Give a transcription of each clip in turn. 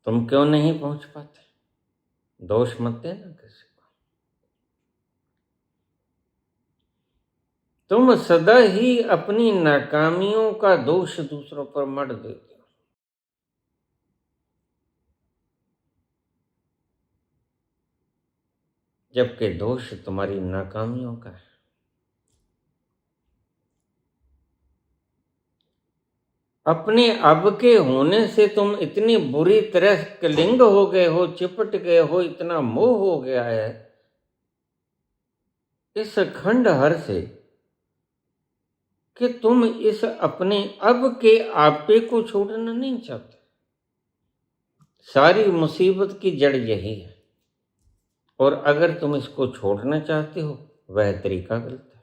तुम क्यों नहीं पहुंच पाते? दोष मत देना किसी को। तुम सदा ही अपनी नाकामियों का दोष दूसरों पर मढ़ देते हो। जबकि दोष तुम्हारी नाकामियों का है। अपने अब के होने से तुम इतनी बुरी तरह कलिंग हो गए हो, चिपट गए हो, इतना मोह हो गया है इस खंडहर से कि तुम इस अपने अब के आपे को छोड़ना नहीं चाहते। सारी मुसीबत की जड़ यही है, और अगर तुम इसको छोड़ना चाहते हो वह तरीका गलत है।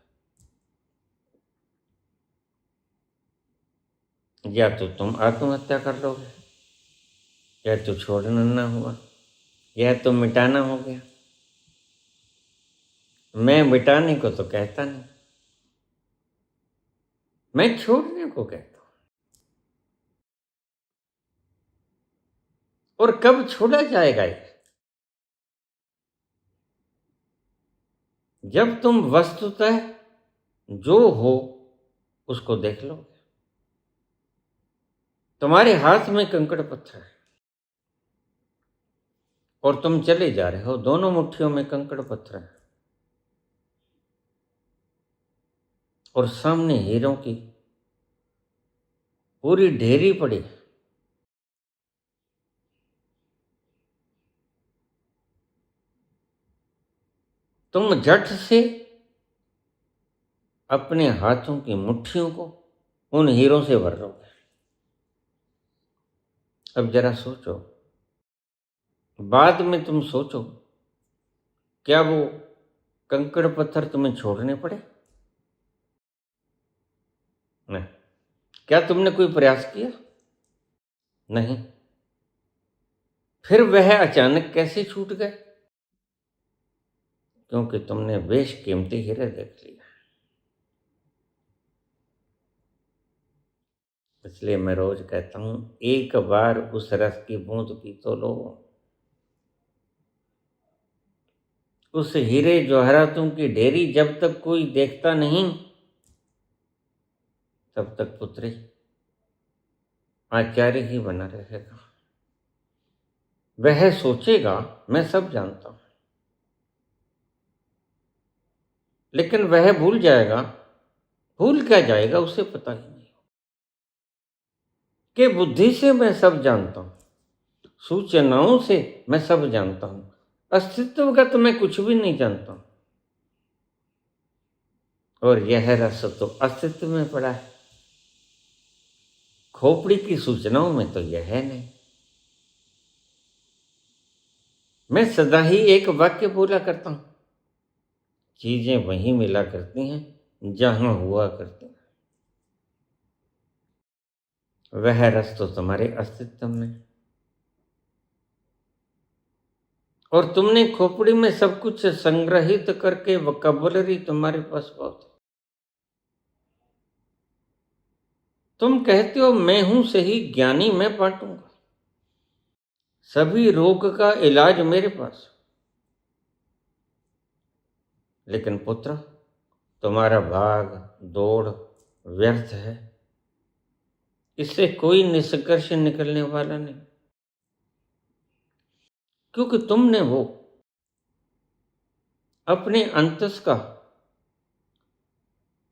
या तो तुम आत्महत्या कर लोगे, या तो छोड़ना ना हुआ, या तो मिटाना हो गया। मैं मिटाने को तो कहता नहीं, मैं छोड़ने को कहता हूं। और कब छोड़ा जाएगा ये? जब तुम वस्तुतः जो हो उसको देख लो। तुम्हारे हाथ में कंकड़ पत्थर है और तुम चले जा रहे हो, दोनों मुट्ठियों में कंकड़ पत्थर है और सामने हीरों की पूरी ढेरी पड़ी। तुम झट से अपने हाथों की मुट्ठियों को उन हीरों से भर लोगे। अब जरा सोचो, बाद में तुम सोचो, क्या वो कंकड़ पत्थर तुम्हें छोड़ने पड़े? नहीं। क्या तुमने कोई प्रयास किया? नहीं। फिर वह अचानक कैसे छूट गए? क्योंकि तुमने बेशकीमती हीरे देख लिया। इसलिए मैं रोज कहता हूं, एक बार उस रस की बूंद पी तो लो। उस हीरे जवाहरातों की ढेरी जब तक कोई देखता नहीं तब तक पुत्री आचार्य ही बना रहेगा। वह सोचेगा मैं सब जानता हूं, लेकिन वह भूल जाएगा। भूल क्या जाएगा, उसे पता ही नहीं कि बुद्धि से मैं सब जानता हूं, सूचनाओं से मैं सब जानता हूं, अस्तित्वगत मैं कुछ भी नहीं जानता हूं। और यह रस तो अस्तित्व में पड़ा है, खोपड़ी की सूचनाओं में तो यह है नहीं। मैं सदा ही एक वाक्य बोला करता हूं, चीजें वहीं मिला करती हैं जहां हुआ करती हैं। वह रस तो तुम्हारे अस्तित्व में, और तुमने खोपड़ी में सब कुछ संग्रहित करके वोकैबुलरी तुम्हारे पास बहुत है। तुम कहते हो मैं हूं सही ज्ञानी, मैं बांटूंगा सभी रोग का इलाज मेरे पास। लेकिन पुत्र, तुम्हारा भाग दौड़ व्यर्थ है, इससे कोई निष्कर्ष निकलने वाला नहीं। क्योंकि तुमने वो अपने अंतस का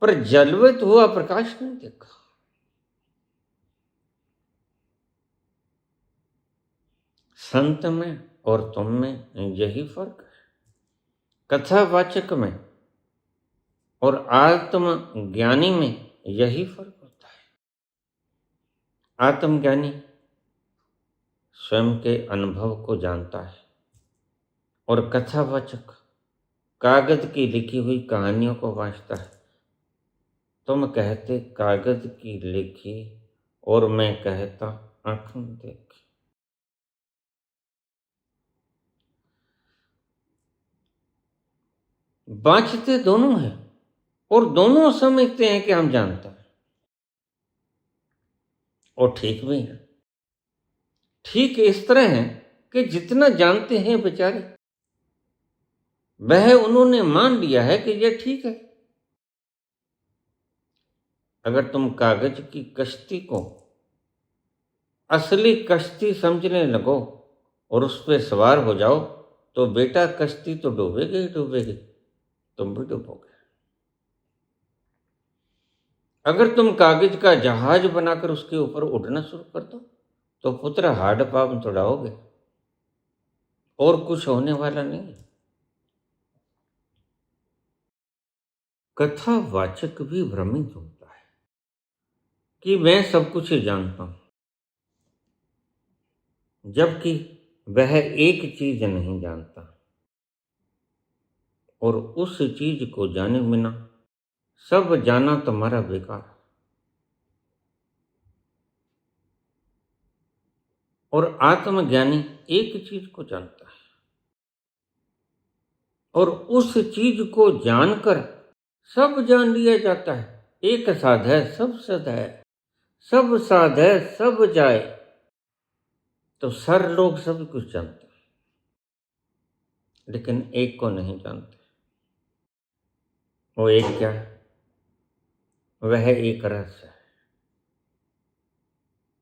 प्रज्वलित हुआ प्रकाश नहीं देखा। संत में और तुम में यही फर्क है, कथावाचक में और आत्मज्ञानी में यही फर्क होता है। आत्मज्ञानी स्वयं के अनुभव को जानता है और कथावाचक कागज की लिखी हुई कहानियों को वांचता है। तुम कहते कागज की लिखी और मैं कहता आंखों देख। बांचते दोनों हैं और दोनों समझते हैं कि हम जानते हैं, और ठीक भी है। ठीक इस तरह हैं कि जितना जानते हैं बेचारे, वह उन्होंने मान लिया है कि यह ठीक है। अगर तुम कागज की कश्ती को असली कश्ती समझने लगो और उस पर सवार हो जाओ तो बेटा कश्ती तो डूबेगी ही डूबेगी, तुम भी डूबोगे। अगर तुम कागज का जहाज बनाकर उसके ऊपर उड़ना शुरू कर दो तो पुत्र हाड पाँव तोड़ाओगे, और कुछ होने वाला नहीं। कथावाचक भी भ्रमित होता है कि मैं सब कुछ ही जानता हूं, जबकि वह एक चीज नहीं जानता, और उस चीज को जाने बिना सब जाना तुम्हारा बेकार। और आत्मज्ञानी एक चीज को जानता है, और उस चीज को जानकर सब जान लिया जाता है। एक साध है सब सद है, सब साध है सब जाए। तो सर लोग सब कुछ जानते हैं, लेकिन एक को नहीं जानते। वो एक क्या है? वह एक रहस्य है।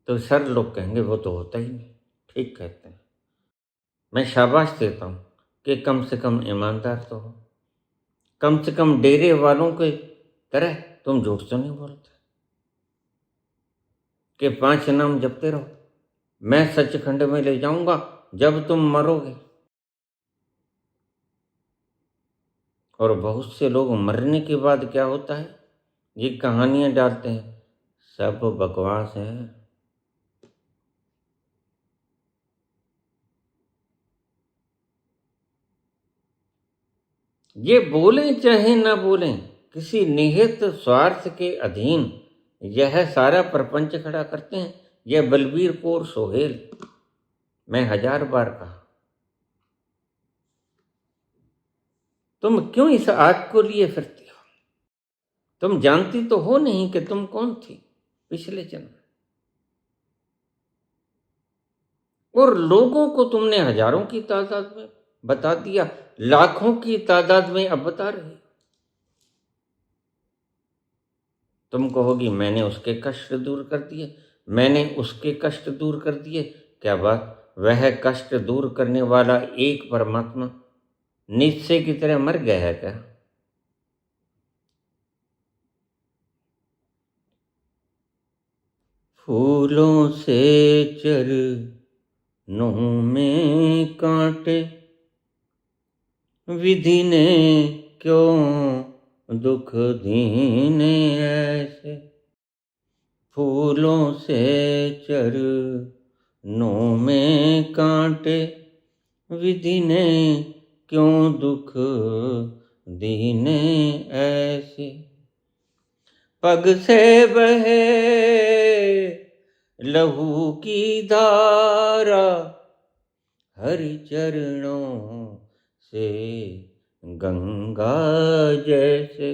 तो सर लोग कहेंगे वो तो होता ही नहीं। ठीक कहते हैं। मैं शाबाश देता हूं कि कम से कम ईमानदार तो हो, कम से कम डेरे वालों के तरह तुम झूठ तो नहीं बोलते कि 5 नाम जपते रहो, मैं सचखंड में ले जाऊंगा जब तुम मरोगे। और बहुत से लोग मरने के बाद क्या होता है, ये कहानियां डालते हैं, सब बकवास है। ये बोलें चाहे ना बोलें, किसी निहित स्वार्थ के अधीन यह सारा प्रपंच खड़ा करते हैं। यह बलबीर कौर सोहेल, मैं 1000 बार कहा, तुम क्यों इस आग को लिए फिरती हो? तुम जानती तो हो नहीं कि तुम कौन थी पिछले जन्म। और लोगों को तुमने हजारों की तादाद में बता दिया, लाखों की तादाद में अब बता रहे। तुम कहोगी मैंने उसके कष्ट दूर कर दिए, मैंने उसके कष्ट दूर कर दिए। क्या बात, वह कष्ट दूर करने वाला एक परमात्मा निश्चय की तरह मर गया है क्या? फूलों से चरणों में कांटे, विधि ने क्यों दुख दीने ऐसे। फूलों से चरणों में कांटे, विधि ने क्यों दुख दीने ऐसे। पग से बहे लहू की धारा, हरि चरणों से गंगा जैसे।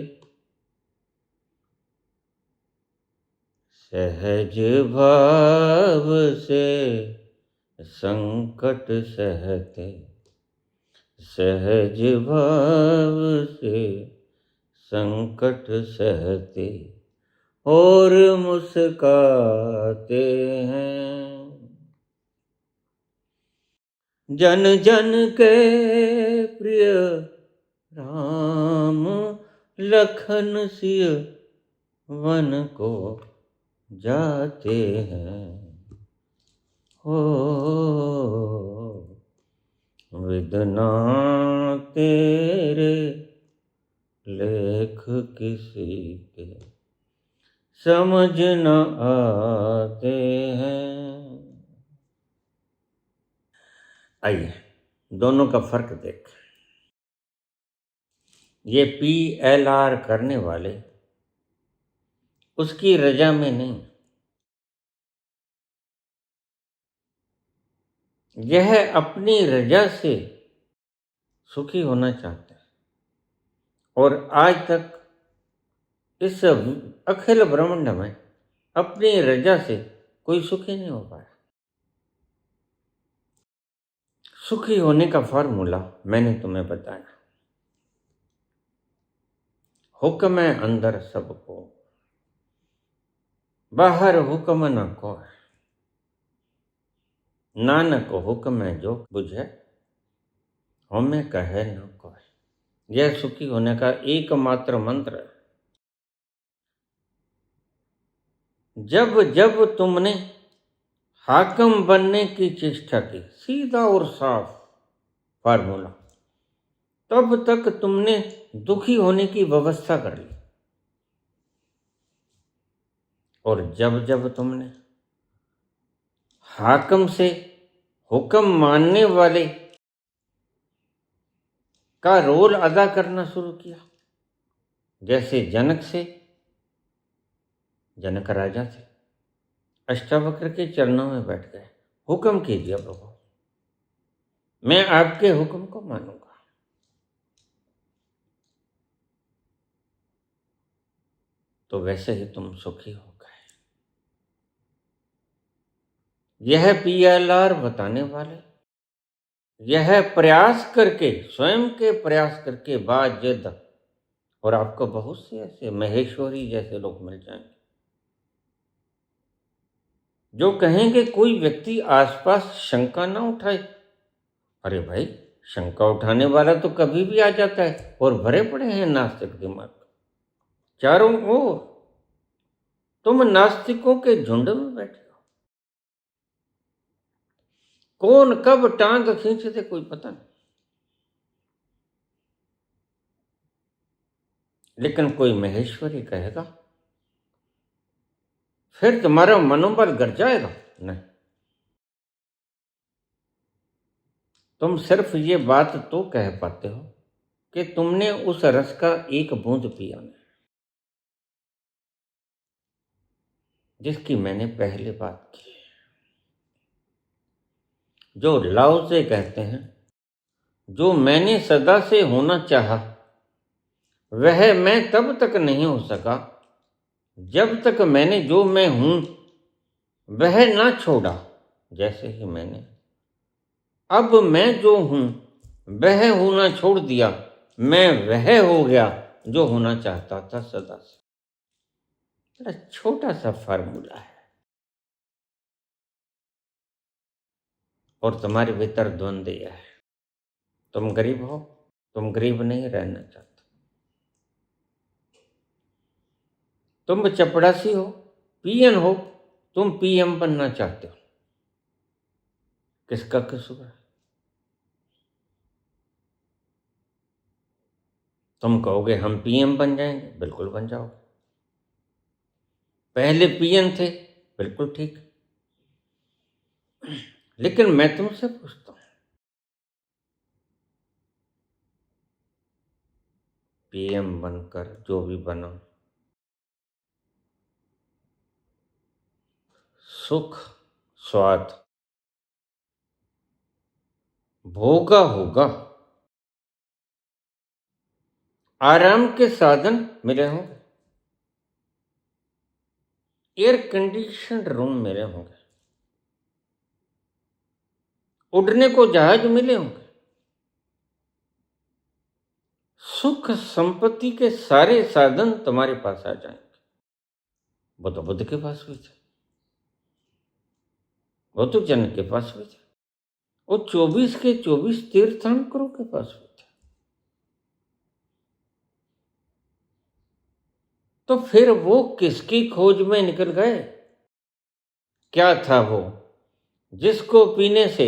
सहज भाव से संकट सहते, सहज भाव से संकट सहते और मुस्काते हैं। जन जन के प्रिय राम लखन सिय वन को जाते हैं। हो विदना तेरे लेख किसी के समझ न आते हैं। आइए दोनों का फर्क देख। ये PLR करने वाले उसकी रजा में नहीं, यह अपनी रजा से सुखी होना चाहते हैं। और आज तक इस अखिल ब्रह्मांड में अपनी रजा से कोई सुखी नहीं हो पाया। सुखी होने का फॉर्मूला मैंने तुम्हें बताया। हुक्म है अंदर सबको, बाहर हुक्म न को। नानक हुक्म है जो बुझे, हमें कहे न कोई। यह सुखी होने का एकमात्र मंत्र है। जब जब तुमने हाकिम बनने की चेष्टा की, सीधा और साफ फार्मूला, तब तक तुमने दुखी होने की व्यवस्था कर ली। और जब जब तुमने हाकिम से हुक्म मानने वाले का रोल अदा करना शुरू किया, जैसे जनक राजा थे, अष्टावक्र के चरणों में बैठ गए, हुक्म कीजिए प्रभु, मैं आपके हुक्म को मानूंगा। तो वैसे ही तुम सुखी हो गए। यह पीएलआर बताने वाले, यह प्रयास करके, स्वयं के प्रयास करके बाजिद, और आपको बहुत से ऐसे महेश्वरी जैसे लोग मिल जाएंगे जो कहेंगे, कोई व्यक्ति आसपास शंका ना उठाए। अरे भाई, शंका उठाने वाला तो कभी भी आ जाता है, और भरे पड़े हैं नास्तिक दिमाग चारों ओर। तुम नास्तिकों के झुंड में बैठे हो, कौन कब टांग खींच दे कोई पता नहीं। लेकिन कोई महेश्वरी कहेगा, फिर तुम्हारा मनोबल गिर जाएगा। नहीं, तुम सिर्फ ये बात तो कह पाते हो कि तुमने उस रस का एक बूंद पिया नहीं, जिसकी मैंने पहले बात की। जो लाओ से कहते हैं, जो मैंने सदा से होना चाहा, वह मैं तब तक नहीं हो सका जब तक मैंने जो मैं हूं वह ना छोड़ा। जैसे ही मैंने अब मैं जो हूं वह होना छोड़ दिया, मैं वह हो गया जो होना चाहता था सदा से। बड़ा छोटा सा फार्मूला है, और तुम्हारे भीतर द्वंद्व यह है, तुम गरीब हो, तुम गरीब नहीं रहना चाहते। तुम चपड़ासी हो, पीएन हो, तुम पीएम बनना चाहते हो। किसका कसूर है? तुम कहोगे हम पीएम बन जाएंगे, बिल्कुल बन जाओगे। पहले पीएम थे, बिल्कुल ठीक। लेकिन मैं तुमसे पूछता हूं, पीएम बनकर जो भी बना, सुख स्वाद भोगा होगा, आराम के साधन मिले होंगे, एयर कंडीशन रूम मिले होंगे, उड़ने को जहाज मिले होंगे, सुख संपत्ति के सारे साधन तुम्हारे पास आ जाएंगे। वो तो बुद्ध के पास भी थे, वो तो जन के पास भी थे, वो 24 के 24 तीर्थंकरों के पास भी थे। तो फिर वो किसकी खोज में निकल गए? क्या था वो जिसको पीने से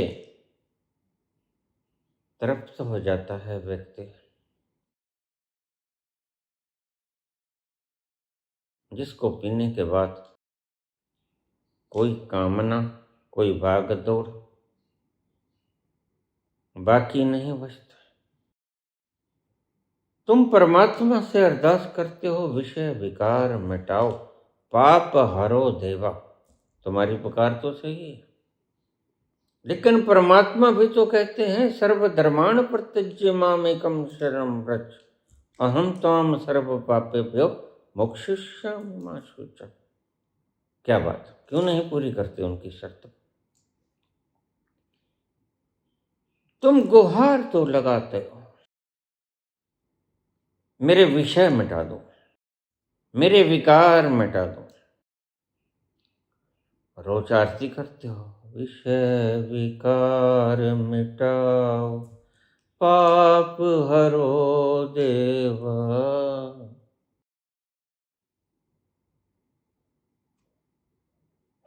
तृप्त हो जाता है व्यक्ति, जिसको पीने के बाद कोई कामना, कोई भाग दौड़ बाकी नहीं बचता। तुम परमात्मा से अरदास करते हो, विषय विकार मिटाओ, पाप हरो देवा। तुम्हारी पुकार तो सही है, लेकिन परमात्मा भी तो कहते हैं, सर्वधर्माण प्रत्यज्य मामेकम शरणं व्रज, अहम त्वाम सर्व पापेभ्यो मोक्षयिष्यामि मा शुचः। क्या बात, क्यों नहीं पूरी करते उनकी शर्त? तुम गुहार तो लगाते हो, मेरे विषय मिटा दो, मेरे विकार मिटा दो। रोज आरती करते हो, विषय विकार मिटाओ, पाप हरो देवा।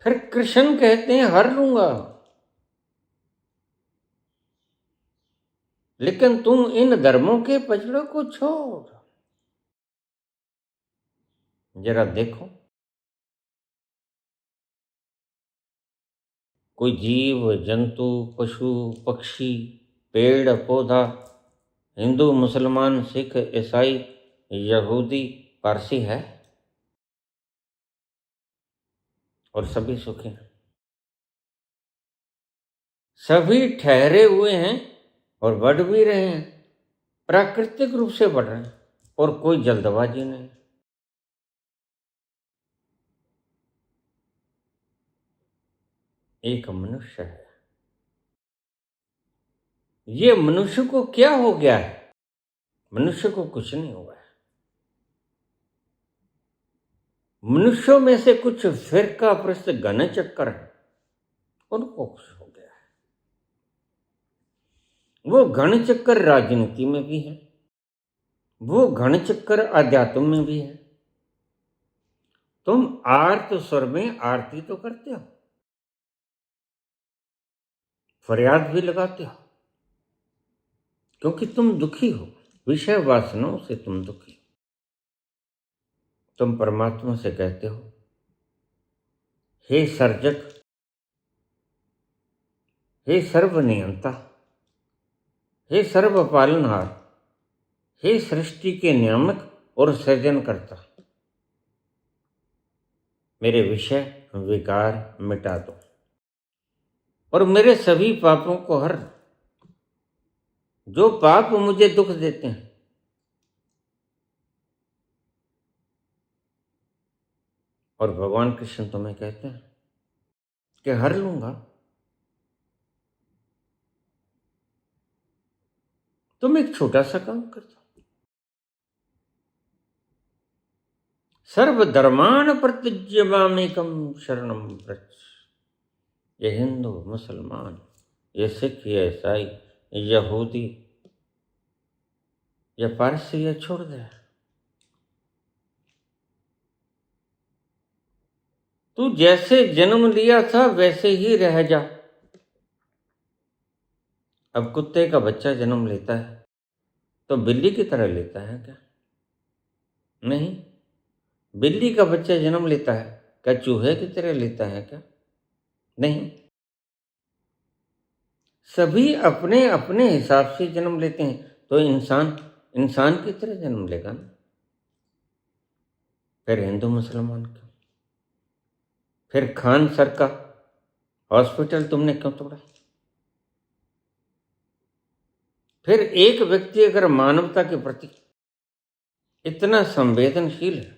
फिर कृष्ण कहते हैं हर लूंगा, लेकिन तुम इन धर्मों के पचड़ों को छोड़। जरा देखो, कोई जीव जंतु पशु पक्षी पेड़ पौधा, हिंदू मुसलमान सिख ईसाई यहूदी पारसी है, और सभी सुखी हैं। सभी ठहरे हुए हैं और बढ़ भी रहे हैं, प्राकृतिक रूप से बढ़ रहे हैं, और कोई जल्दबाजी नहीं। एक मनुष्य है, ये मनुष्य को क्या हो गया है? मनुष्य को कुछ नहीं हुआ है। मनुष्यों में से कुछ फिरका प्रस्त घन चक्कर है, उनको कुछ हो गया है। वो घन चक्कर राजनीति में भी है, वो घन चक्कर आध्यात्म में भी है। तुम आर्त स्वर में आरती तो करते हो, फरियाद भी लगाते हो, क्योंकि तुम दुखी हो, विषय वासनाओं से तुम दुखी हो। तुम परमात्मा से कहते हो, हे सर्जक, हे सर्वनियंता, हे सर्व पालनहार, हे सृष्टि के नियामक और सृजनकर्ता, मेरे विषय विकार मिटा दो और मेरे सभी पापों को हर दो। जो पाप मुझे दुख देते हैं, और भगवान कृष्ण तुम्हें कहते हैं कि हर लूंगा। तुम एक छोटा सा काम कर दो, सर्वधर्मान प्रत्यज्य मामेकम शरणम व्रज। ये हिंदू मुसलमान, ये सिख, ये ईसाई, यहूदी, ये पारसी, ये छोड़ दे। तू जैसे जन्म लिया था वैसे ही रह जा। अब कुत्ते का बच्चा जन्म लेता है तो बिल्ली की तरह लेता है क्या? नहीं। बिल्ली का बच्चा जन्म लेता है, क्या चूहे की तरह लेता है क्या? नहीं। सभी अपने अपने हिसाब से जन्म लेते हैं, तो इंसान इंसान की तरह जन्म लेगा ना। फिर हिंदू मुसलमान क्यों? फिर खान सर का हॉस्पिटल तुमने क्यों तोड़ा? फिर एक व्यक्ति अगर मानवता के प्रति इतना संवेदनशील है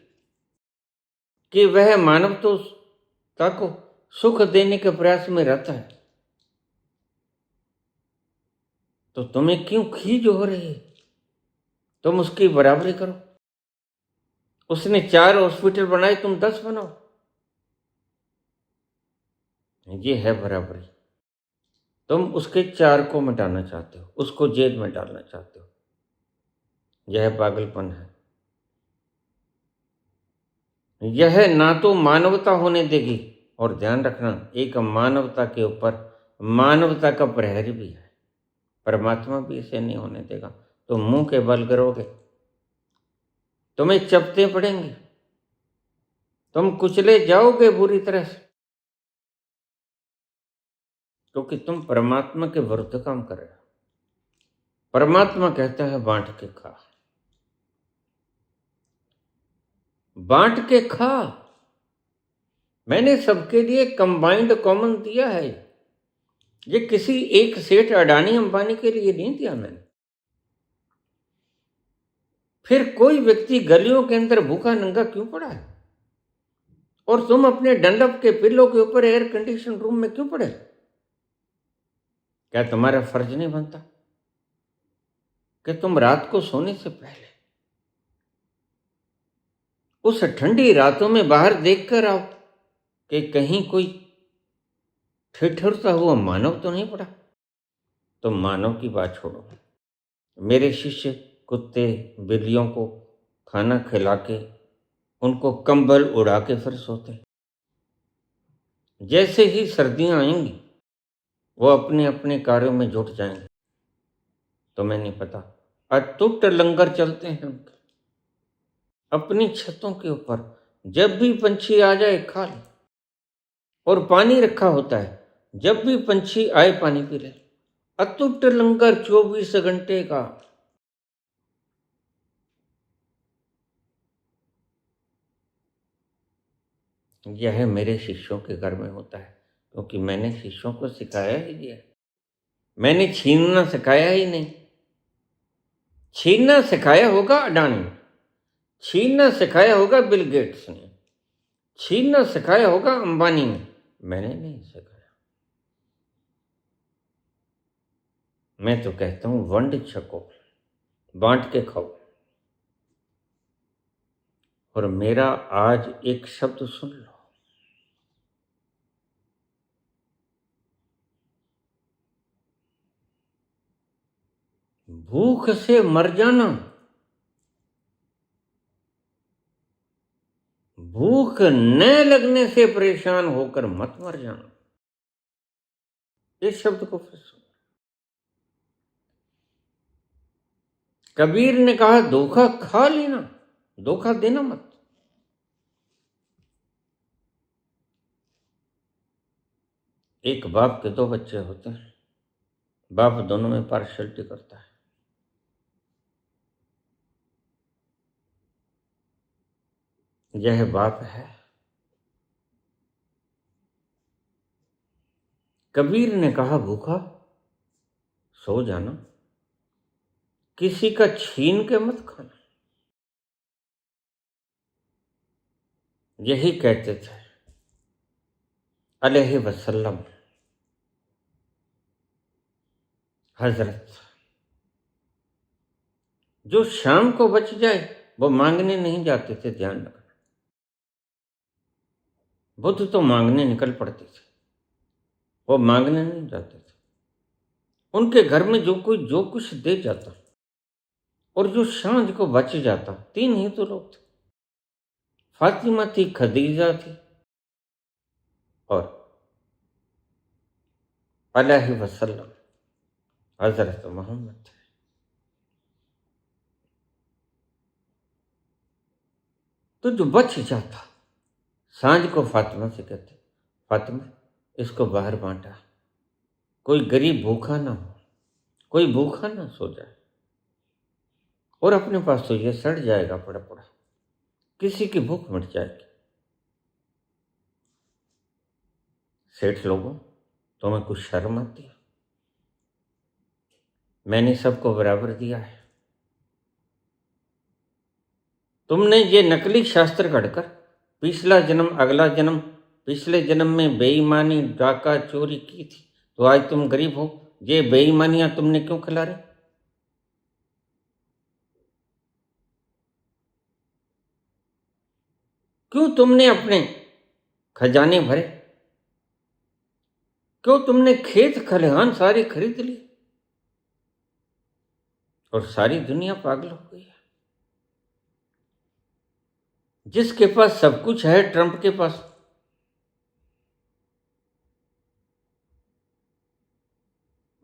कि वह मानवता को सुख देने के प्रयास में रहता है, तो तुम्हें क्यों खीज हो रही है? तुम उसकी बराबरी करो। उसने 4 हॉस्पिटल बनाए, तुम 10 बनाओ। ये है बराबरी। तुम उसके 4 को मिटाना चाहते हो, उसको जेल में डालना चाहते हो। यह पागलपन है। यह ना तो मानवता होने देगी, और ध्यान रखना, एक मानवता के ऊपर मानवता का प्रहरी भी है। परमात्मा भी इसे नहीं होने देगा। तुम मुंह के बल करोगे, तुम्हें चपटे पड़ेंगे, तुम कुचले जाओगे बुरी तरह से, क्योंकि तुम परमात्मा के विरुद्ध काम कर रहे हो। परमात्मा कहता है बांट के खा, बांट के खा। मैंने सबके लिए कंबाइंड कॉमन दिया है। ये किसी एक सेठ अडानी अंबानी के लिए नहीं दिया मैंने। फिर कोई व्यक्ति गलियों के अंदर भूखा नंगा क्यों पड़ा है, और तुम अपने डंडप के पिल्लों के ऊपर एयर कंडीशन रूम में क्यों पड़े? क्या तुम्हारा फर्ज नहीं बनता कि तुम रात को सोने से पहले उस ठंडी रातों में बाहर देख कर आओ कि कहीं कोई ठिठुरता हुआ मानव तो नहीं पड़ा? तो मानव की बात छोड़ो, मेरे शिष्य कुत्ते बिल्लियों को खाना खिला के उनको कंबल उड़ा के फिर सोते। जैसे ही सर्दियां आएंगी वो अपने अपने कार्यों में जुट जाएंगे। तुम्हें नहीं पता, अटूट लंगर चलते हैं उनके अपनी छतों के ऊपर। जब भी पंछी आ जाए खा ले, और पानी रखा होता है, जब भी पंछी आए पानी पी ले। अटूट लंगर 24 घंटे का। यह मेरे शिष्यों के घर में होता है, क्योंकि मैंने शिष्यों को सिखाया ही दिया। मैंने छीनना सिखाया ही नहीं। छीनना सिखाया होगा अडानी ने, छीनना सिखाया होगा बिल गेट्स ने, छीनना सिखाया होगा अंबानी ने। मैंने नहीं सिखाया। मैं तो कहता हूं वंड छको, बांट के खाओ। और मेरा आज एक शब्द सुन लो, भूख से मर जाना, भूख न लगने से परेशान होकर मत मर जाना। इस शब्द को फिर सुनो। कबीर ने कहा धोखा खा लेना, धोखा देना मत। एक बाप के दो बच्चे होते हैं, बाप दोनों में पार्शलिटी करता है। यह बाप है। कबीर ने कहा भूखा सो जाना, किसी का छीन के मत खाना। यही कहते थे अलैहि वसल्लम हजरत। जो शाम को बच जाए वो मांगने नहीं जाते थे, ध्यान रखना। बुद्ध तो मांगने निकल पड़ते थे, वो मांगने नहीं जाते थे। उनके घर में जो कोई जो कुछ दे जाता और जो सांझ को बच जाता, तीन ही तो लोग थे। फातिमा थी, खदीजा थी और अलैहि वसल्लम हजरत मोहम्मद थे। तो जो बच जाता, सांझ को फातिमा से कहते फातिमा इसको बाहर बांटा, कोई गरीब भूखा ना हो, कोई भूखा ना सो जाए। और अपने पास तो ये सड़ जाएगा पड़ा पड़ा, किसी की भूख मिट जाएगी। सेठ लोगों, तुम्हें कुछ शर्म आती है? मैंने सबको बराबर दिया है। तुमने ये नकली शास्त्र घड़कर पिछला जन्म, अगला जन्म, पिछले जन्म में बेईमानी, डाका, चोरी की थी, तो आज तुम गरीब हो। ये बेईमानियां तुमने क्यों खिला रहे? क्यों तुमने अपने खजाने भरे? क्यों तुमने खेत खलिहान सारी खरीद ली? और सारी दुनिया पागल हो गई है। जिसके पास सब कुछ है, ट्रंप के पास,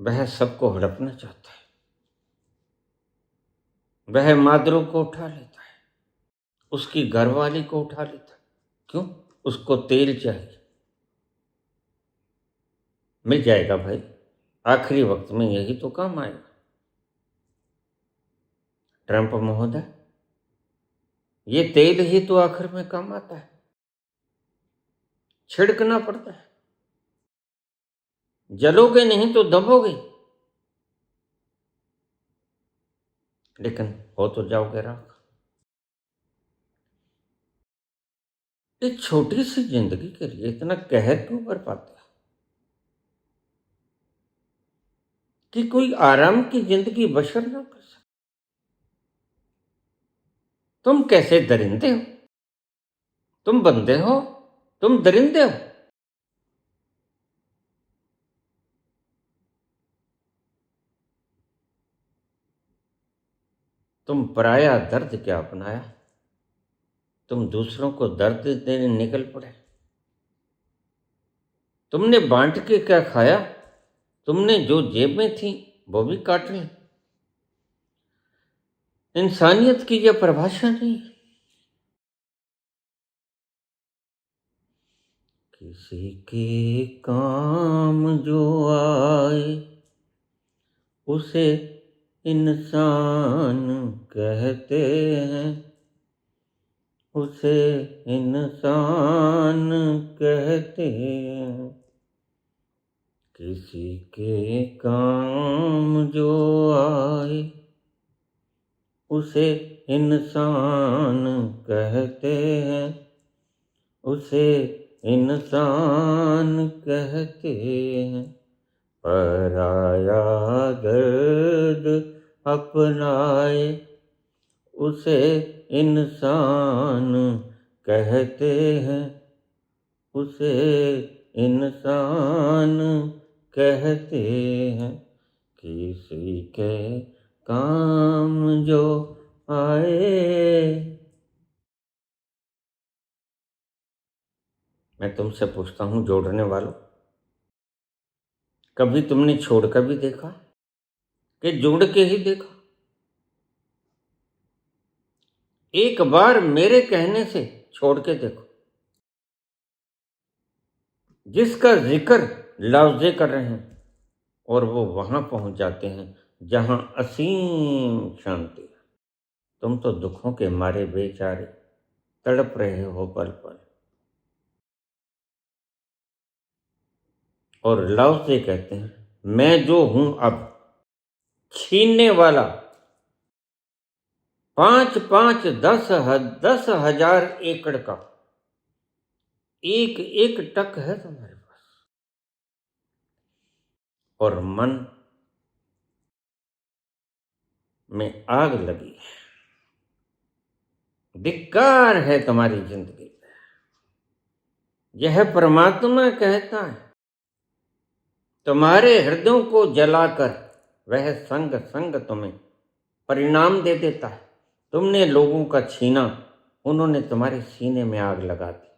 वह सबको हड़पना चाहता है। वह मादरों को उठा लेता है, उसकी घरवाली को उठा लेता है। क्यों? उसको तेल चाहिए। मिल जाएगा भाई, आखिरी वक्त में यही तो काम आएगा। ट्रंप महोदय, ये तेल ही तो आखिर में काम आता है, छिड़कना पड़ता है। जलोगे नहीं तो दबोगे, लेकिन हो तो जाओगे राख। इस छोटी सी जिंदगी के लिए इतना कहर क्यों कर पाते हैं? कि कोई आराम की जिंदगी बसर ना कर सके। तुम कैसे दरिंदे हो? तुम बंदे हो, तुम दरिंदे हो। तुम पराया दर्द क्या अपनाया, तुम दूसरों को दर्द देने निकल पड़े। तुमने बांट के क्या खाया, तुमने जो जेब में थी वो भी काट ली। इंसानियत की यह परिभाषा नहीं। किसी के काम जो आए उसे इंसान कहते हैं, उसे इंसान कहते हैं। किसी के काम जो आए उसे इंसान कहते हैं, उसे इंसान कहते हैं। पराया दर्द अपनाए उसे इंसान कहते हैं, उसे इंसान कहते हैं। किसी के काम जो आए। मैं तुमसे पूछता हूँ जोड़ने वालों, कभी तुमने छोड़ कर भी देखा कि जोड़ के ही देखा? एक बार मेरे कहने से छोड़ के देखो। जिसका जिक्र लफ्ज़े कर रहे हैं और वो वहां पहुंच जाते हैं जहां असीम शांति है। तुम तो दुखों के मारे बेचारे तड़प रहे हो पल पल, और लफ्ज़े कहते हैं मैं जो हूं अब छीनने वाला 5-5, 10,000 एकड़ का एक एक टक है तुम्हारे पास, और मन में आग लगी है। धिक्कार है तुम्हारी जिंदगी। यह परमात्मा कहता है तुम्हारे हृदयों को जलाकर वह संग संग तुम्हें परिणाम दे देता है। तुमने लोगों का छीना, उन्होंने तुम्हारे सीने में आग लगा दी।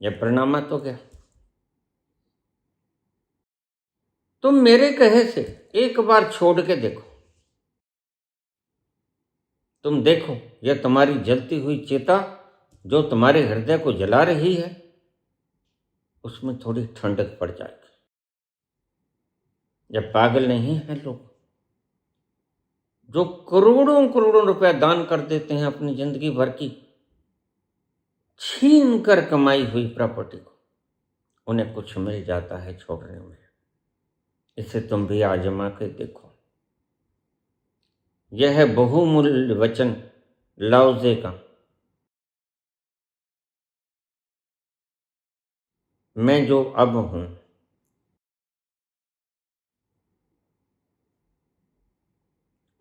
यह परिणाम तो क्या? तुम मेरे कहे से एक बार छोड़ के देखो। तुम देखो यह तुम्हारी जलती हुई चिता जो तुम्हारे हृदय को जला रही है, उसमें थोड़ी ठंडक पड़ जाएगी। यह पागल नहीं है लोग जो करोड़ों करोड़ों रुपया दान कर देते हैं अपनी जिंदगी भर की छीन कर कमाई हुई प्रॉपर्टी को। उन्हें कुछ मिल जाता है छोड़ने में। इसे तुम भी आजमा के देखो। यह है बहुमूल्य वचन लाओजे का। मैं जो अब हूं,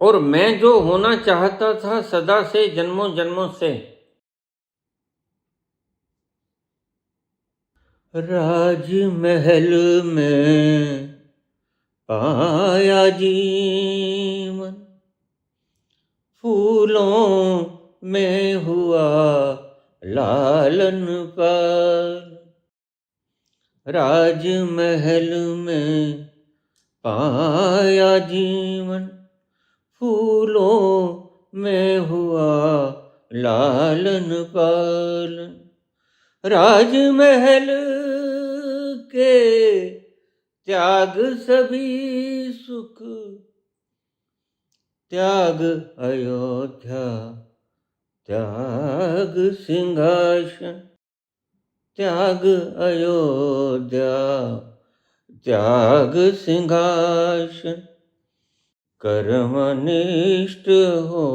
और मैं जो होना चाहता था सदा से जन्मों जन्मों से, राजमहल में पाया जीवन, फूलों में हुआ लालन पालन। राजमहल में पाया जीवन, फूलों में हुआ लालन पालन। राजमहल के त्याग सभी सुख, त्याग अयोध्या, त्याग सिंहासन, त्याग अयोध्या, त्याग सिंहासन। कर्मनिष्ठ हो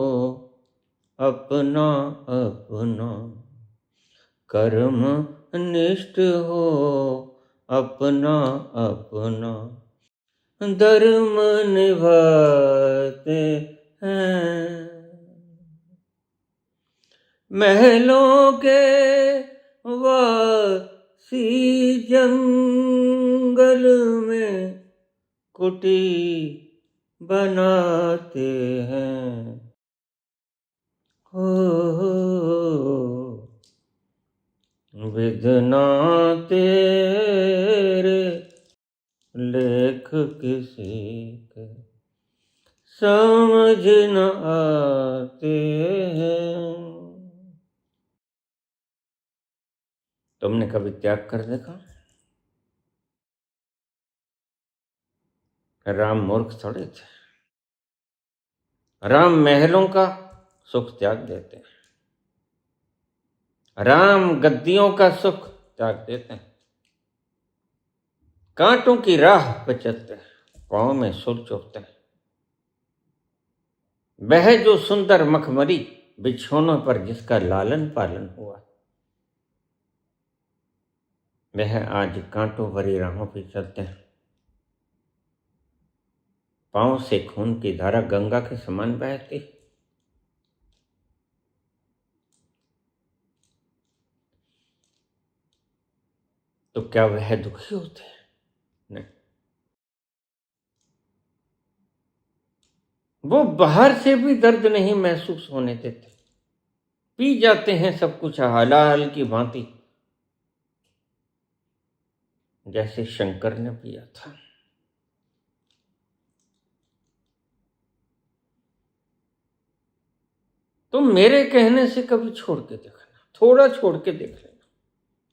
अपना अपना, कर्मनिष्ठ हो अपना अपना। धर्म निभाते हैं। महलों के वासी जंगल में कुटी बनाते हैं। हो विधना तेरे लेख किसी के समझ न आते हैं। तुमने कभी त्याग कर देखा? राम मूर्ख थोड़े थे। राम महलों का सुख त्याग देते हैं। राम गद्दियों का सुख त्याग देते हैं। कांटों की राह पे चलते हैं, पांव में सुर चुभते हैं। वह जो सुंदर मखमली बिछौनों पर जिसका लालन पालन हुआ, वह आज कांटों भरी राहों पर चलते हैं। पांव से खून की धारा गंगा के समान बहती। तो क्या वह दुखी होते हैं? नहीं। वो बाहर से भी दर्द नहीं महसूस होने देते। पी जाते हैं सब कुछ हलाल की भांति, जैसे शंकर ने पिया था। तुम मेरे कहने से कभी छोड़ के देखना, थोड़ा छोड़ के देख लेना।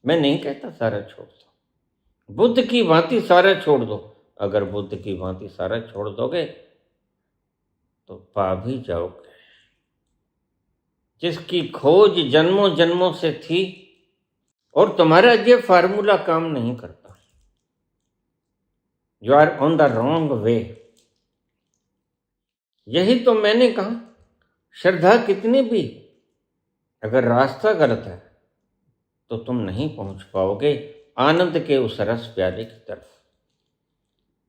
मैं नहीं कहता सारा छोड़ दो, बुद्ध की भांति सारा छोड़ दो। अगर बुद्ध की भांति सारा छोड़ दोगे तो पा भी जाओगे। जिसकी खोज जन्मों जन्मों से थी, और तुम्हारा ये फार्मूला काम नहीं करता। You are on the wrong way. यही तो मैंने कहा, श्रद्धा कितनी भी अगर रास्ता गलत है तो तुम नहीं पहुंच पाओगे आनंद के उस रस प्याले की तरफ,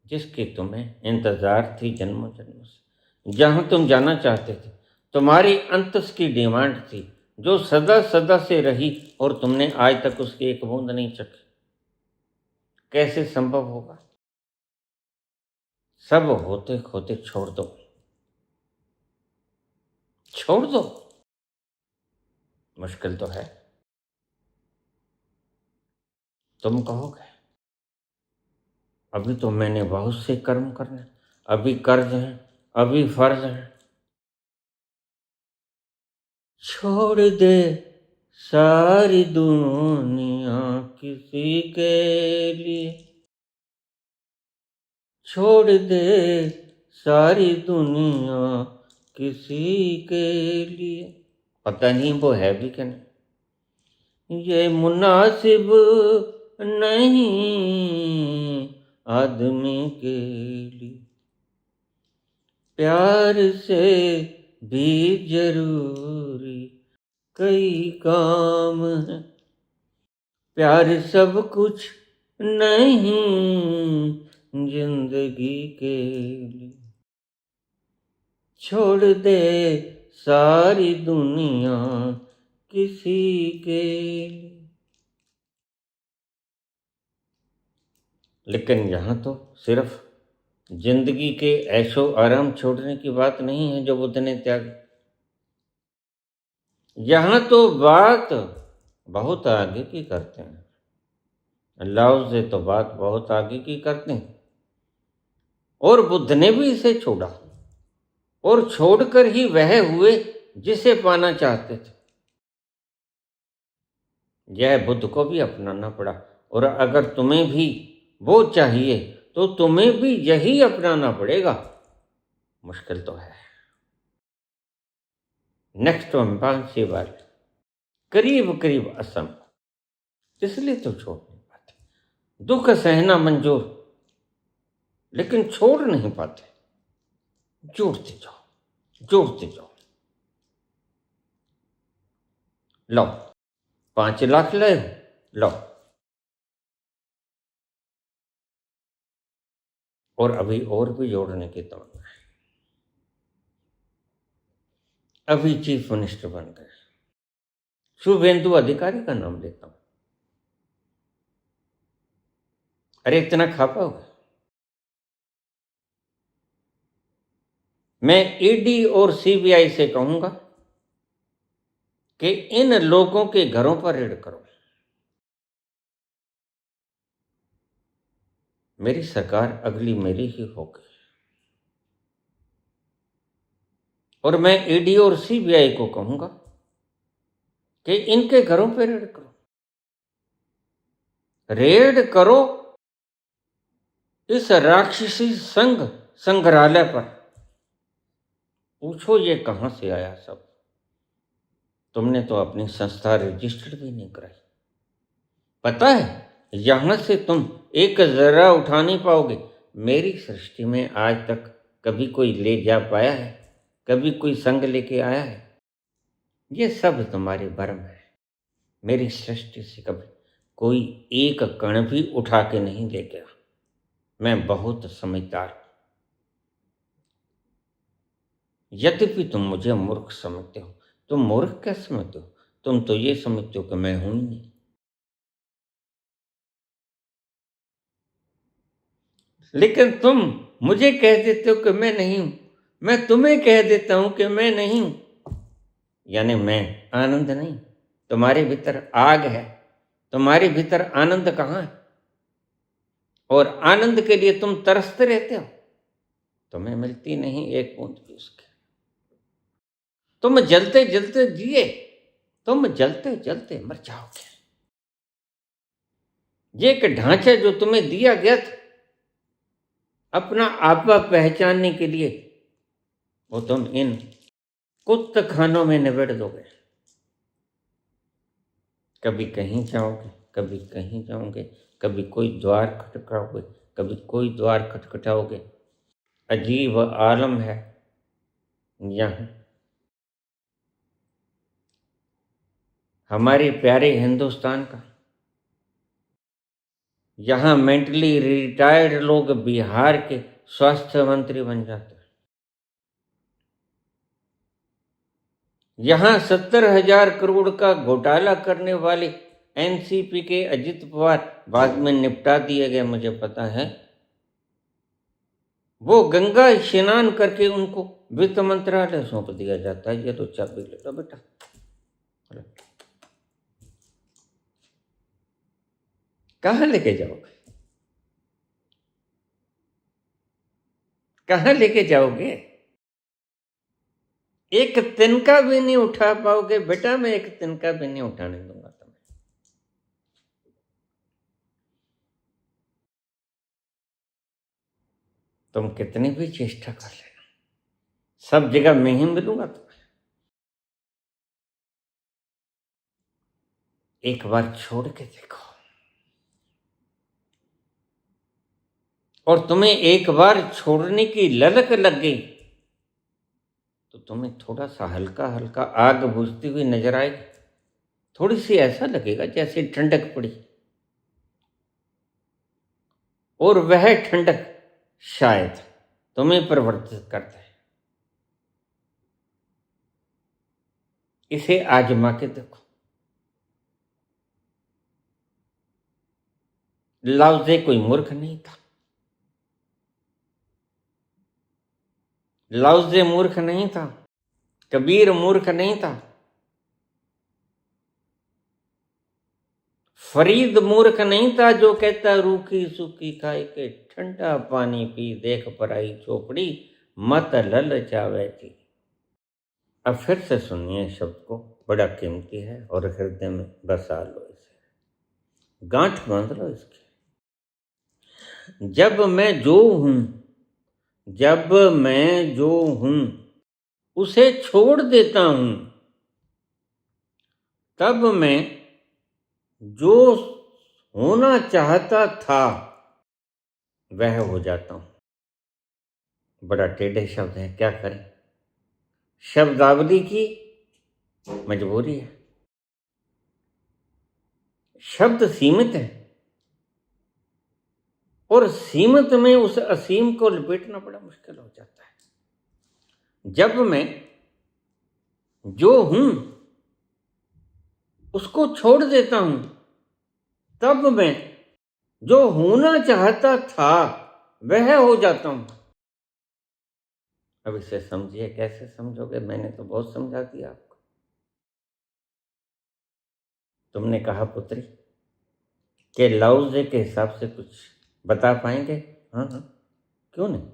जिसकी तुम्हें इंतजार थी जन्मों जन्मों से, जहां तुम जाना चाहते थे। तुम्हारी अंतस की डिमांड थी, जो सदा सदा से रही, और तुमने आज तक उसकी एक बूंद नहीं चखी। कैसे संभव होगा? सब होते खोते छोड़ दो, छोड़ दो। मुश्किल तो है। तुम कहोगे अभी तो मैंने बहुत से कर्म करने, अभी कर्ज है, अभी फर्ज है। छोड़ दे सारी दुनिया किसी के लिए, छोड़ दे सारी दुनिया किसी के लिए। पता नहीं वो है भी क्या नहीं। ये मुनासिब नहीं आदमी के लिए, प्यार से भी जरूरी कई काम है। प्यार सब कुछ नहीं जिंदगी के लिए, छोड़ दे सारी दुनिया किसी के लिए। लेकिन यहाँ तो सिर्फ जिंदगी के ऐशो आराम छोड़ने की बात नहीं है जो बुद्ध ने त्यागी। यहाँ तो बात बहुत आगे की करते हैं। अल्लाह से तो बात बहुत आगे की करते हैं, और बुद्ध ने भी इसे छोड़ा, और छोड़कर ही वह हुए जिसे पाना चाहते थे। यह बुद्ध को भी अपनाना पड़ा, और अगर तुम्हें भी वो चाहिए तो तुम्हें भी यही अपनाना पड़ेगा। मुश्किल तो है। नेक्स्ट इम्पॉसिबल, करीब करीब असंभव, इसलिए तो छोड़ नहीं पाते। दुख सहना मंजूर, लेकिन छोड़ नहीं पाते। जोड़ते जाओ, जोड़ते जाओ। लो 5 लाख ले लो, और अभी और भी जोड़ने की तमन्ना है। अभी चीफ मिनिस्टर बन गए, शुभेंदु अधिकारी का नाम लेता हूं। अरे इतना खा पाओगे? मैं ईडी और सीबीआई से कहूंगा कि इन लोगों के घरों पर रेड करो। मेरी सरकार अगली मेरी ही होगी और मैं ईडी और सीबीआई को कहूंगा कि इनके घरों पर रेड करो। रेड करो इस राक्षसी संग्रहालय पर। पूछो ये कहां से आया सब। तुमने तो अपनी संस्था रजिस्टर्ड भी नहीं कराई। पता है, यहां से तुम एक जरा उठा नहीं पाओगे। मेरी सृष्टि में आज तक कभी कोई ले जा पाया है? कभी कोई संग लेके आया है? ये सब तुम्हारे भ्रम है। मेरी सृष्टि से कभी कोई एक कण भी उठा के नहीं ले गया। मैं बहुत समझदार हूं। यद्यपि तुम मुझे मूर्ख समझते हो। तुम मूर्ख क्या समझते हो? तुम तो ये समझते हो कि मैं हूं ही नहीं। लेकिन तुम मुझे कह देते हो कि मैं नहीं हूं, मैं तुम्हें कह देता हूं कि मैं नहीं हूं। यानी मैं आनंद नहीं। तुम्हारे भीतर आग है, तुम्हारे भीतर आनंद कहाँ है? और आनंद के लिए तुम तरसते रहते हो। तुम्हें मिलती नहीं एक बूंद भी उसकी। तुम जलते जलते जिए, तुम जलते जलते मर जाओगे। ये एक ढांचा जो तुम्हें दिया गया था अपना आपा पहचानने के लिए, वो तुम इन कुत्त खानों में निबेड़ दोगे। कभी कहीं जाओगे, कभी कहीं जाओगे, कभी कोई द्वार खटखटाओगे, कभी कोई द्वार खटखटाओगे। अजीब आलम है यहाँ। हमारे प्यारे हिंदुस्तान का। यहाँ मेंटली रिटायर्ड लोग बिहार के स्वास्थ्य मंत्री बन जाते हैं। यहाँ 70,000 करोड़ का घोटाला करने वाले एनसीपी के अजित पवार बाद में निपटा दिए गए, मुझे पता है। वो गंगा स्नान करके उनको वित्त मंत्रालय सौंप दिया जाता है। ये तो चाबी ले लो बेटा। कहाँ लेके जाओगे? कहाँ लेके जाओगे? एक तिनका भी नहीं उठा पाओगे बेटा। मैं एक तिनका भी नहीं उठाने दूंगा तुम्हें। तुम कितनी भी चेष्टा कर लेना, सब जगह मैं ही मिलूंगा तुम्हें। एक बार छोड़ के देखो, और तुम्हें एक बार छोड़ने की ललक लग गई तो तुम्हें थोड़ा सा हल्का हल्का आग बुझती हुई नजर आएगी। थोड़ी सी ऐसा लगेगा जैसे ठंडक पड़ी, और वह ठंडक शायद तुम्हें परिवर्तित करता है। इसे आजमा के देखो। लाओजे कोई मूर्ख नहीं था। लाओजे मूर्ख नहीं था। कबीर मूर्ख नहीं था। फरीद मूर्ख नहीं था जो कहता रूखी सूखी खाए के ठंडा पानी पी, देख पराई चोपड़ी मत ललचावे थी। अब फिर से सुनिए शब्द को, बड़ा कीमती है और हृदय में बसा लो इसे, गांठ बांध लो इसकी। जब मैं जो हूं, जब मैं जो हूं उसे छोड़ देता हूं, तब मैं जो होना चाहता था वह हो जाता हूं। बड़ा टेढ़े शब्द है, क्या करें। शब्दावली की मजबूरी है। शब्द सीमित है। और सीमित में उस असीम को लपेटना बड़ा मुश्किल हो जाता है। जब मैं जो हूं उसको छोड़ देता हूं, तब मैं जो होना चाहता था वह हो जाता हूं। अब इसे समझिए, कैसे समझोगे? मैंने तो बहुत समझा दिया आपको। तुमने कहा पुत्री कि लाओजे के हिसाब से कुछ बता पाएंगे? हाँ हाँ, क्यों नहीं,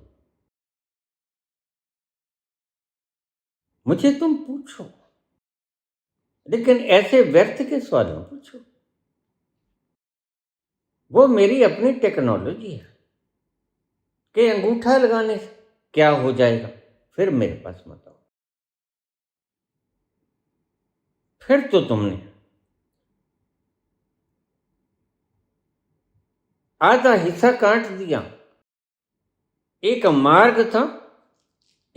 मुझे तुम पूछो, लेकिन ऐसे व्यर्थ के सवाल में पूछो। वो मेरी अपनी टेक्नोलॉजी है कि अंगूठा लगाने से क्या हो जाएगा, फिर मेरे पास मत आओ। फिर तो तुमने आधा हिस्सा काट दिया। एक मार्ग था,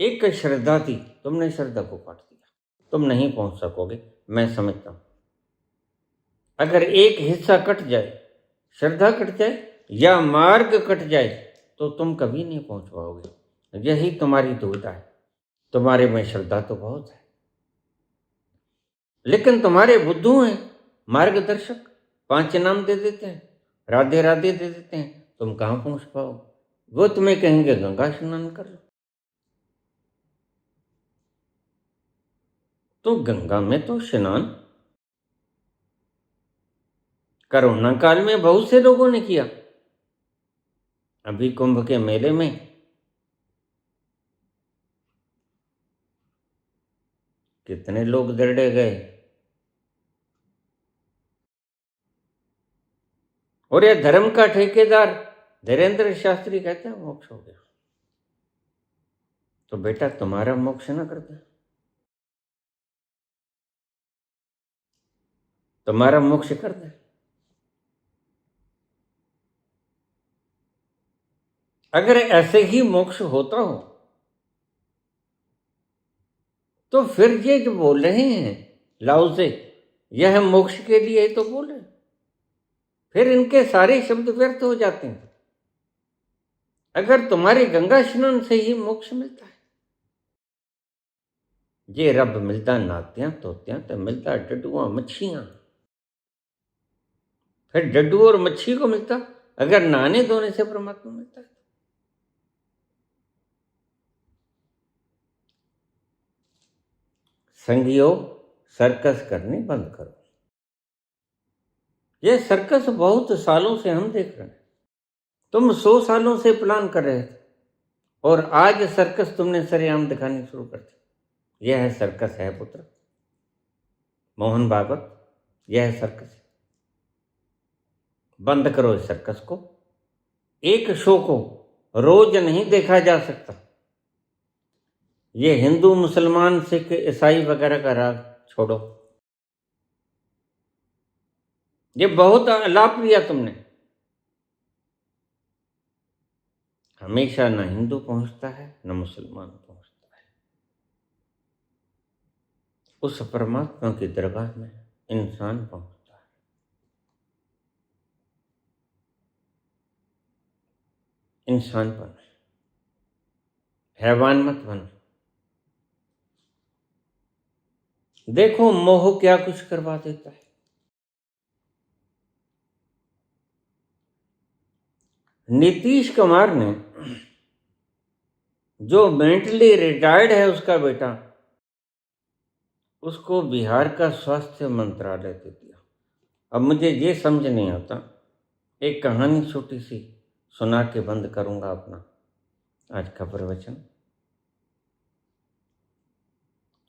एक श्रद्धा थी, तुमने श्रद्धा को काट दिया। तुम नहीं पहुंच सकोगे, मैं समझता हूं। अगर एक हिस्सा कट जाए, श्रद्धा कट जाए या मार्ग कट जाए, तो तुम कभी नहीं पहुंच पाओगे। यही तुम्हारी दुविधा है। तुम्हारे में श्रद्धा तो बहुत है, लेकिन तुम्हारे बुद्धू हैं मार्गदर्शक, 5 नाम दे देते हैं, राधे राधे दे देते हैं, तुम कहां पहुंच पाओ? वो तुम्हें कहेंगे गंगा स्नान कर लो, तो गंगा में तो स्नान कोरोना काल में बहुत से लोगों ने किया। अभी कुंभ के मेले में कितने लोग दरड़े गए, और यह धर्म का ठेकेदार धीरेन्द्र शास्त्री कहते हैं मोक्ष हो गया। तो बेटा तुम्हारा मोक्ष ना कर दे, तुम्हारा मोक्ष कर दे। अगर ऐसे ही मोक्ष होता हो, तो फिर ये जो बोल रहे हैं लाओसे, यह मोक्ष के लिए ही तो बोल रहे, फिर इनके सारे शब्द व्यर्थ हो जाते हैं। अगर तुम्हारे गंगा स्नान से ही मोक्ष मिलता है, ये रब मिलता नातियां तोतियां तो मिलता डड्डुआ मच्छियां, फिर डड्डू और मच्छी को मिलता अगर नहाने धोने से परमात्मा मिलता है। संगियो, सर्कस करनी बंद करो। ये सर्कस बहुत सालों से हम देख रहे हैं। तुम 100 सालों से प्लान कर रहे थे, और आज सर्कस तुमने सरेआम दिखानी शुरू कर दी। यह है सर्कस है पुत्र मोहन भागवत, यह है सर्कस है। बंद करो इस सर्कस को। एक शो को रोज नहीं देखा जा सकता। ये हिंदू मुसलमान सिख ईसाई वगैरह का राग छोड़ो। ये बहुत लाभ लिया तुमने। हमेशा न हिंदू पहुंचता है न मुसलमान पहुंचता है। उस परमात्मा की दरगाह में इंसान पहुंचता है। इंसान बन, हैवान मत बन। देखो मोह क्या कुछ करवा देता है। नीतीश कुमार ने, जो मेंटली रिटायर्ड है उसका बेटा, उसको बिहार का स्वास्थ्य मंत्रालय दे दिया। अब मुझे ये समझ नहीं आता, एक कहानी छोटी सी सुना के बंद करूंगा अपना आज का प्रवचन।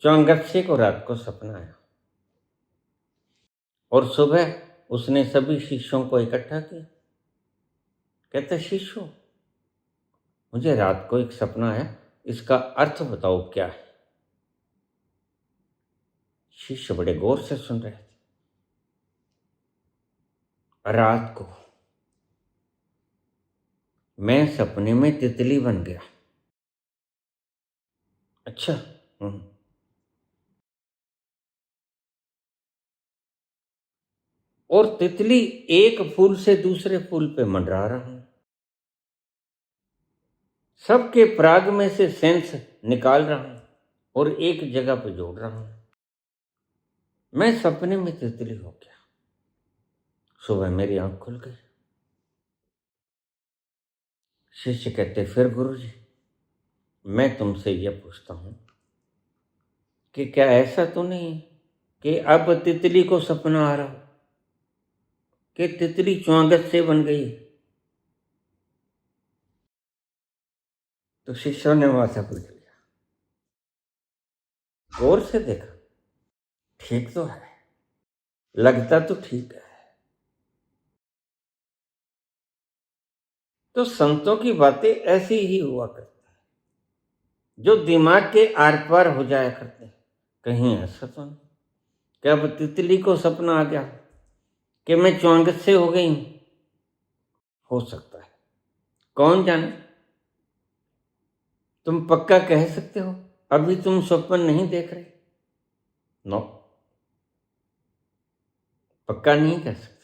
चौंगत्से को रात को सपना आया, और सुबह उसने सभी शिष्यों को इकट्ठा किया। कहते शिष्यों, मुझे रात को एक सपना आया, इसका अर्थ बताओ क्या है। शिष्य बड़े गौर से सुन रहे थे। रात को मैं सपने में तितली बन गया। अच्छा। और तितली एक फूल से दूसरे फूल पे मंडरा रहा हूं। सबके प्राग में से सेंस निकाल रहा हूं और एक जगह पर जोड़ रहा हूं। मैं सपने में तितली हो गया। सुबह मेरी आंख खुल गई। शिष्य कहते, फिर गुरुजी, मैं तुमसे यह पूछता हूं कि क्या ऐसा तो नहीं कि अब तितली को सपना आ रहा हो कि तितली च्वांगत से बन गई? तो शिष्यों ने वहां से पूछ लिया, गौर से देखा, ठीक तो है, लगता तो ठीक है। तो संतों की बातें ऐसी ही हुआ करती है, जो दिमाग के आर पार हो जाया करते हैं। कहीं ऐसा तो नहीं कि अब तितली को सपना आ गया कि मैं च्वांगत से हो गई हूं? हो सकता है, कौन जाने। तुम पक्का कह सकते हो अभी तुम स्वप्न नहीं देख रहे? नो, पक्का नहीं कह सकते।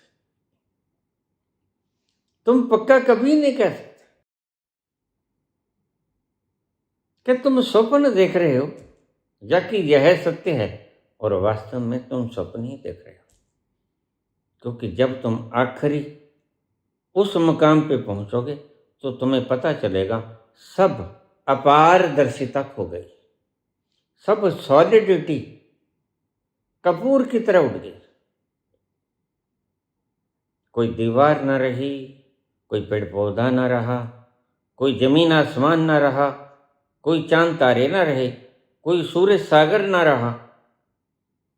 तुम पक्का कभी नहीं कह सकते कि तुम स्वप्न देख रहे हो या कि यह सत्य है और वास्तव में तुम स्वप्न ही देख रहे हो। क्योंकि जब तुम आखिरी उस मुकाम पे पहुंचोगे तो तुम्हें पता चलेगा सब अपारदर्शिता खो गई, सब सॉलिडिटी कपूर की तरह उड़ गई। कोई दीवार न रही, कोई पेड़ पौधा न रहा, कोई जमीन आसमान न रहा, कोई चांद तारे न रहे, कोई सूर्य सागर न रहा,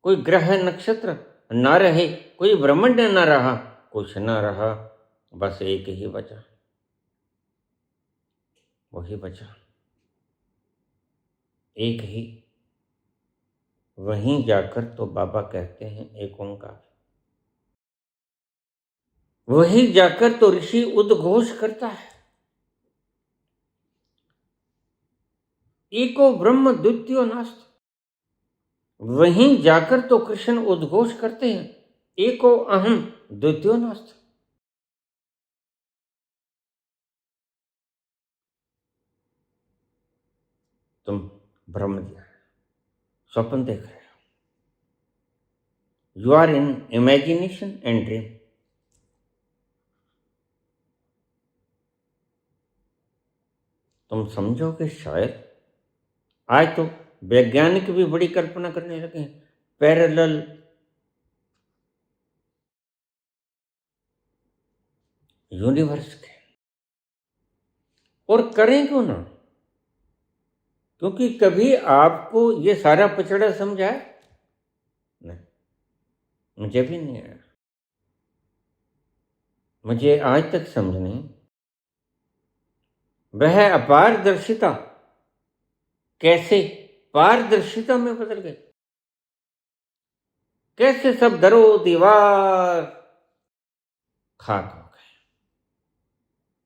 कोई ग्रह नक्षत्र न रहे, कोई ब्रह्मांड न रहा, कुछ न रहा, बस एक ही बचा, वही बचा, एक ही। वहीं जाकर तो बाबा कहते हैं एक ओंकार। वहीं जाकर तो ऋषि उद्घोष करता है, एको ब्रह्म द्वितीयो नास्ति। वहीं जाकर तो कृष्ण उद्घोष करते हैं, एको अहम द्वितीयो नास्ति। तुम भ्रम स्वप्न देख रहे हो। You are in imagination and dream. तुम समझोगे शायद। आज तो वैज्ञानिक भी बड़ी कल्पना करने लगे हैं, पैरेलल यूनिवर्स के। और करें क्यों ना? क्योंकि कभी आपको ये सारा पचड़ा समझा है? नहीं, मुझे भी नहीं आया। मुझे आज तक समझ नहीं वह अपारदर्शिता कैसे पारदर्शिता में बदल गई। कैसे सब दरो दीवार खाक हो गए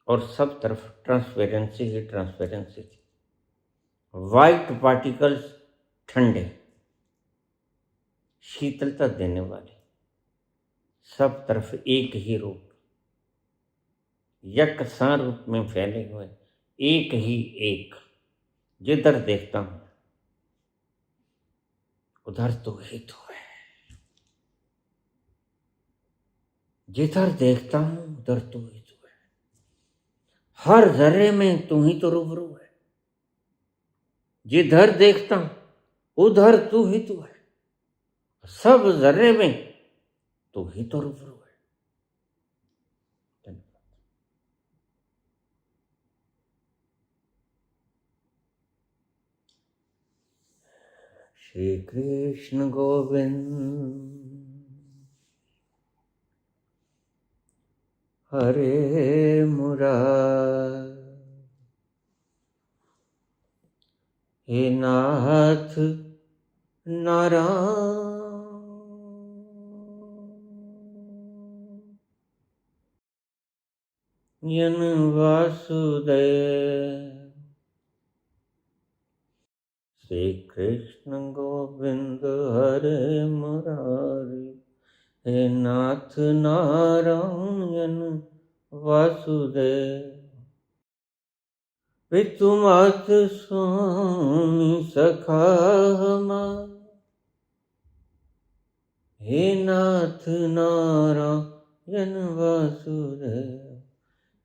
और सब तरफ ट्रांसपेरेंसी ही ट्रांसपेरेंसी थी। वाइट पार्टिकल्स ठंडे, शीतलता देने वाले, सब तरफ एक ही रूप, यकसान रूप में फैले हुए, एक ही एक। जिधर देखता हूं उधर तू ही तो है, जिधर देखता हूं उधर तू ही तो है। हर जर्रे में तू ही तो रूबरू है, जिधर देखता हूं उधर तू ही तो है। सब जर्रे में तू ही तो रूबरू है। श्री कृष्ण गोविंद हरे मुरार, हे नाथ नारायण वासुदेव। श्री कृष्ण गोविंद हरे मुरारी, हे नाथ नारायण वासुदेव। पितुमात स्वामी सखा हमार, हे नाथ नारायण वासुदेव,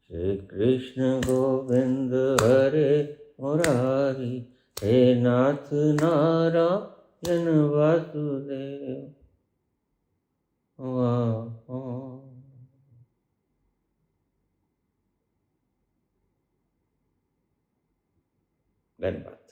श्री कृष्ण गोविंद हरे मुरारी, हे नाथ नारायण वासुदेव। वाह। धन्यवाद।